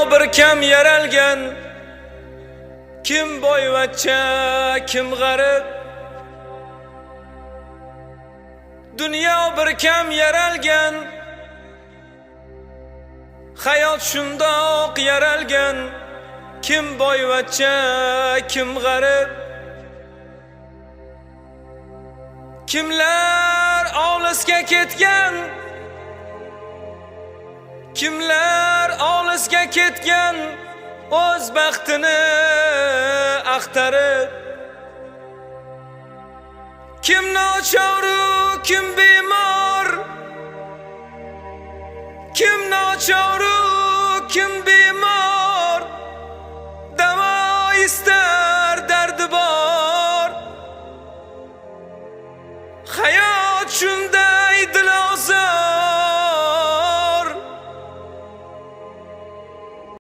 Bir kam yaralgan, kim boyvachcha, kim g'arib. Dunyo bir kam yaralgan, hayot shundoq yaralgan, kim boyvachcha, kim g'arib. Kimlar olisga ketgan, kimlar olisga ketgan, o'z baxtini axtarib. Kim nochoru, kim bemor, kim nochoru, kim bemor.